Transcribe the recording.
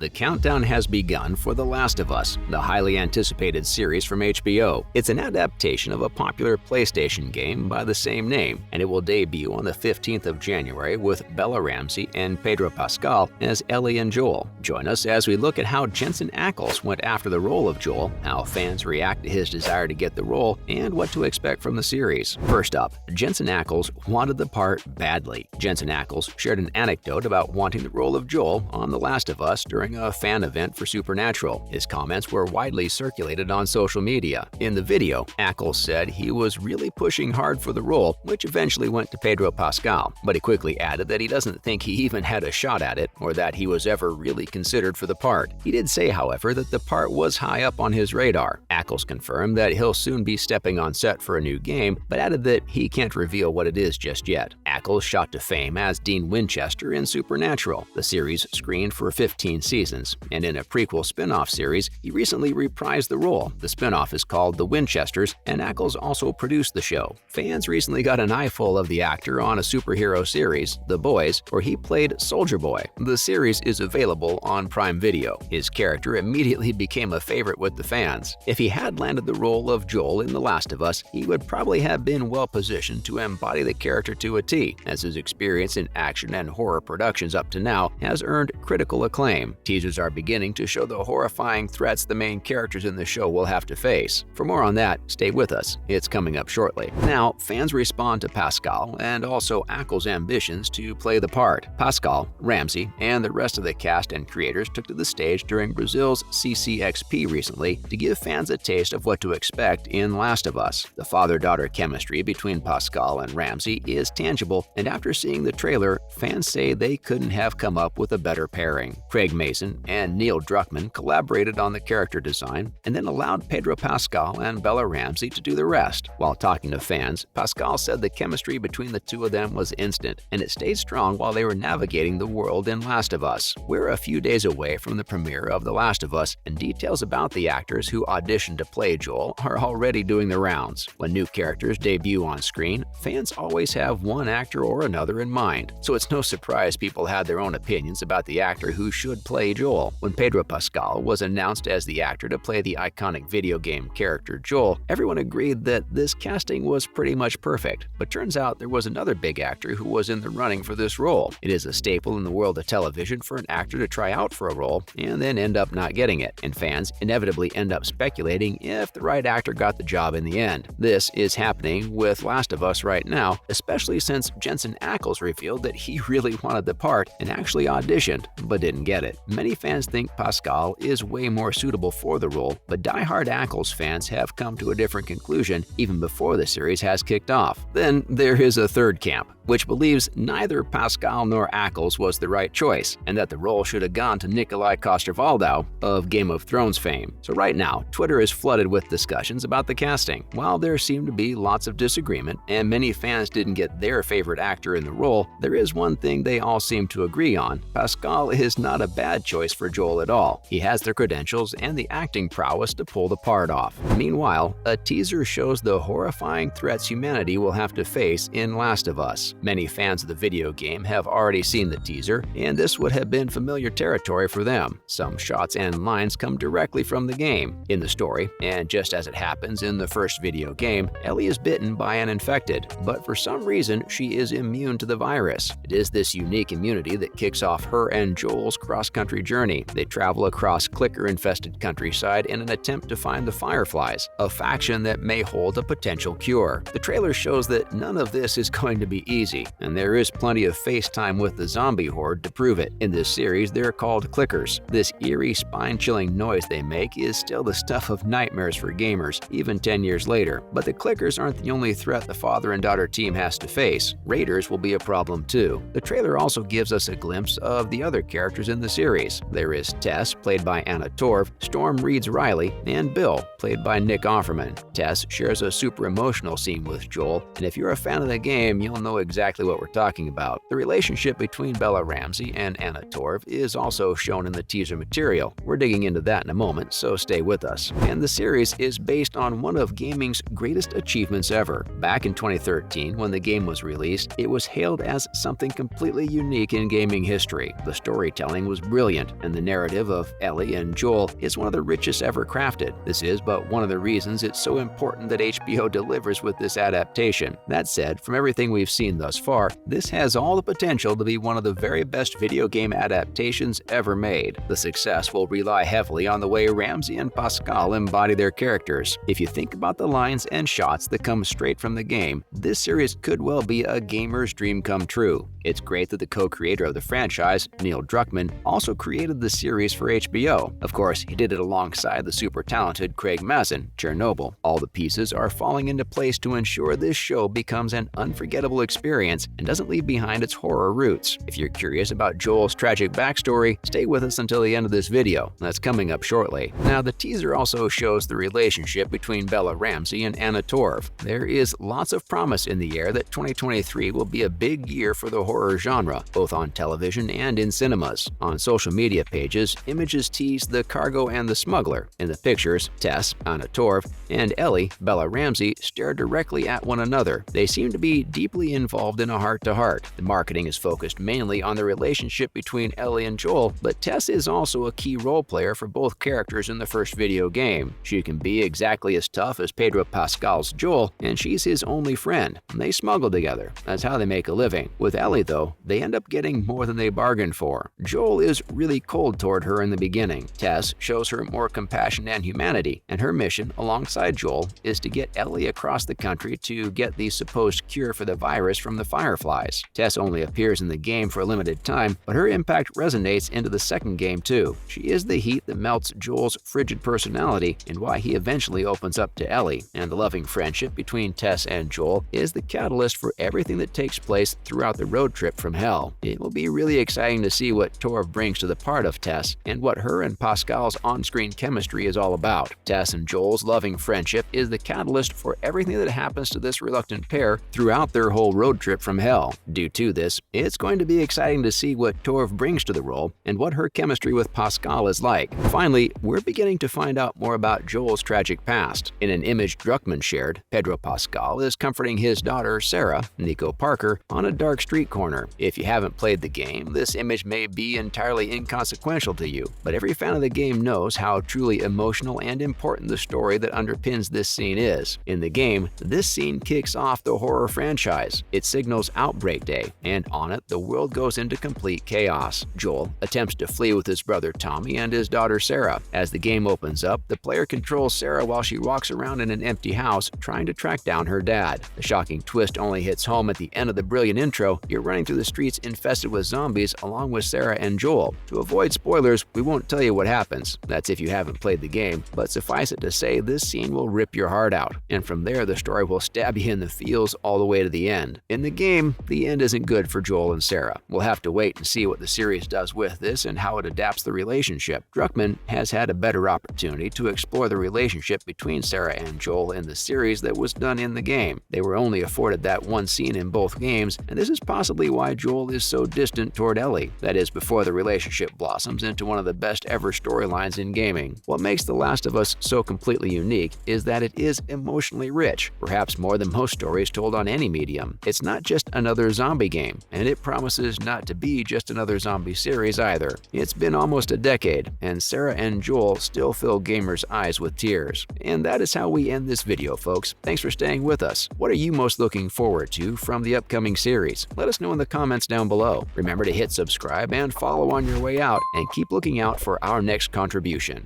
The countdown has begun for The Last of Us, the highly anticipated series from HBO. It's an adaptation of a popular PlayStation game by the same name, and it will debut on the 15th of January with Bella Ramsey and Pedro Pascal as Ellie and Joel. Join us as we look at how Jensen Ackles went after the role of Joel, how fans react to his desire to get the role, and what to expect from the series. First up, Jensen Ackles wanted the part badly. Jensen Ackles shared an anecdote about wanting the role of Joel on The Last of Us during a fan event for Supernatural. His comments were widely circulated on social media. In the video, Ackles said he was really pushing hard for the role, which eventually went to Pedro Pascal, but he quickly added that he doesn't think he even had a shot at it or that he was ever really considered for the part. He did say, however, that the part was high up on his radar. Ackles confirmed that he'll soon be stepping on set for a new game, but added that he can't reveal what it is just yet. Ackles shot to fame as Dean Winchester in Supernatural. The series screened for 15 seasons, and in a prequel spin-off series, he recently reprised the role. The spin-off is called The Winchesters, and Ackles also produced the show. Fans recently got an eyeful of the actor on a superhero series, The Boys, where he played Soldier Boy. The series is available on Prime Video. His character immediately became a favorite with the fans. If he had landed the role of Joel in The Last of Us, he would probably have been well-positioned to embody the character to a T, as his experience in action and horror productions up to now has earned critical acclaim. Teasers are beginning to show the horrifying threats the main characters in the show will have to face. For more on that, stay with us. It's coming up shortly. Now, fans respond to Pascal and also Ackles' ambitions to play the part. Pascal, Ramsey, and the rest of the cast and creators took to the stage during Brazil's CCXP recently to give fans a taste of what to expect in Last of Us. The father-daughter chemistry between Pascal and Ramsey is tangible, and after seeing the trailer, fans say they couldn't have come up with a better pairing. Craig Mason and Neil Druckmann collaborated on the character design and then allowed Pedro Pascal and Bella Ramsey to do the rest. While talking to fans, Pascal said the chemistry between the two of them was instant, and it stayed strong while they were navigating the world in Last of Us. We're a few days away from the premiere of The Last of Us, and details about the actors who auditioned to play Joel are already doing the rounds. When new characters debut on screen, fans always have one actor or another in mind, so it's no surprise people had their own opinions about the actor who should play Joel. When Pedro Pascal was announced as the actor to play the iconic video game character Joel, everyone agreed that this casting was pretty much perfect, but turns out there was another big actor who was in the running for this role. It is a staple in the world of television for an actor to try out for a role and then end up not getting it, and fans inevitably end up speculating if the right actor got the job in the end. This is happening with Last of Us right now, especially since Jensen Ackles revealed that he really wanted the part and actually auditioned, but didn't get it. Many fans think Pascal is way more suitable for the role, but die-hard Ackles fans have come to a different conclusion even before the series has kicked off. Then there is a third camp, which believes neither Pascal nor Ackles was the right choice, and that the role should have gone to Nikolaj Coster-Waldau of Game of Thrones fame. So right now, Twitter is flooded with discussions about the casting. While there seemed to be lots of disagreement, and many fans didn't get their favorite actor in the role, there is one thing they all seem to agree on. Pascal is not a bad choice for Joel at all. He has the credentials and the acting prowess to pull the part off. Meanwhile, a teaser shows the horrifying threats humanity will have to face in Last of Us. Many fans of the video game have already seen the teaser, and this would have been familiar territory for them. Some shots and lines come directly from the game. In the story, and just as it happens in the first video game, Ellie is bitten by an infected, but for some reason she is immune to the virus. It is this unique immunity that kicks off her and Joel's cross-country journey. They travel across clicker-infested countryside in an attempt to find the Fireflies, a faction that may hold a potential cure. The trailer shows that none of this is going to be easy, and there is plenty of face time with the zombie horde to prove it. In this series, they're called clickers. This eerie, spine-chilling noise they make is still the stuff of nightmares for gamers, even 10 years later. But the clickers aren't the only threat the father and daughter team has to face. Raiders will be a problem too. The trailer also gives us a glimpse of the other characters in the series. There is Tess, played by Anna Torv, Storm reads Riley, and Bill, played by Nick Offerman. Tess shares a super emotional scene with Joel, and if you're a fan of the game, you'll know exactly exactly what we're talking about. The relationship between Bella Ramsey and Anna Torv is also shown in the teaser material. We're digging into that in a moment, so stay with us. And the series is based on one of gaming's greatest achievements ever. Back in 2013, when the game was released, it was hailed as something completely unique in gaming history. The storytelling was brilliant, and the narrative of Ellie and Joel is one of the richest ever crafted. This is but one of the reasons it's so important that HBO delivers with this adaptation. That said, from everything we've seen thus far, this has all the potential to be one of the very best video game adaptations ever made. The success will rely heavily on the way Ramsey and Pascal embody their characters. If you think about the lines and shots that come straight from the game, this series could well be a gamer's dream come true. It's great that the co-creator of the franchise, Neil Druckmann, also created the series for HBO. Of course, he did it alongside the super talented Craig Mazin, Chernobyl. All the pieces are falling into place to ensure this show becomes an unforgettable experience and doesn't leave behind its horror roots. If you're curious about Joel's tragic backstory, stay with us until the end of this video. That's coming up shortly. Now, the teaser also shows the relationship between Bella Ramsey and Anna Torv. There is lots of promise in the air that 2023 will be a big year for the horror genre, both on television and in cinemas. On social media pages, images tease the cargo and the smuggler. In the pictures, Tess, Anna Torv, and Ellie, Bella Ramsey, stare directly at one another. They seem to be deeply involved in a heart-to-heart. The marketing is focused mainly on the relationship between Ellie and Joel, but Tess is also a key role player for both characters in the first video game. She can be exactly as tough as Pedro Pascal's Joel, and she's his only friend. They smuggle together. That's how they make a living. With Ellie, though, they end up getting more than they bargained for. Joel is really cold toward her in the beginning. Tess shows her more compassion and humanity, and her mission, alongside Joel, is to get Ellie across the country to get the supposed cure for the virus from the Fireflies. Tess only appears in the game for a limited time, but her impact resonates into the second game too. She is the heat that melts Joel's frigid personality and why he eventually opens up to Ellie, and the loving friendship between Tess and Joel is the catalyst for everything that takes place throughout the road trip from hell. It will be really exciting to see what Torv brings to the part of Tess and what her and Pascal's on-screen chemistry is all about. Tess and Joel's loving friendship is the catalyst for everything that happens to this reluctant pair throughout their whole road trip from hell. Due to this, it's going to be exciting to see what Torv brings to the role and what her chemistry with Pascal is like. Finally, we're beginning to find out more about Joel's tragic past. In an image Druckmann shared, Pedro Pascal is comforting his daughter, Sarah, Nico Parker, on a dark street corner. If you haven't played the game, this image may be entirely inconsequential to you, but every fan of the game knows how truly emotional and important the story that underpins this scene is. In the game, this scene kicks off the horror franchise. It signals Outbreak Day, and on it, the world goes into complete chaos. Joel attempts to flee with his brother Tommy and his daughter Sarah. As the game opens up, the player controls Sarah while she walks around in an empty house trying to track down her dad. The shocking twist only hits home at the end of the brilliant intro. You're running through the streets infested with zombies along with Sarah and Joel. To avoid spoilers, we won't tell you what happens. That's if you haven't played the game, but suffice it to say this scene will rip your heart out, and from there the story will stab you in the feels all the way to the end. In the game, the end isn't good for Joel and Sarah. We'll have to wait and see what the series does with this and how it adapts the relationship. Druckmann has had a better opportunity to explore the relationship between Sarah and Joel in the series that was done in the game. They were only afforded that one scene in both games, and this is possibly why Joel is so distant toward Ellie. That is, before the relationship blossoms into one of the best ever storylines in gaming. What makes The Last of Us so completely unique is that it is emotionally rich, perhaps more than most stories told on any medium. It's not just another zombie game, and it promises not to be just another zombie series either. It's been almost a decade, and Sarah and Joel still fill gamers' eyes with tears. And that is how we end this video, folks. Thanks for staying with us. What are you most looking forward to from the upcoming series? Let us know in the comments down below. Remember to hit subscribe and follow on your way out, and keep looking out for our next contribution.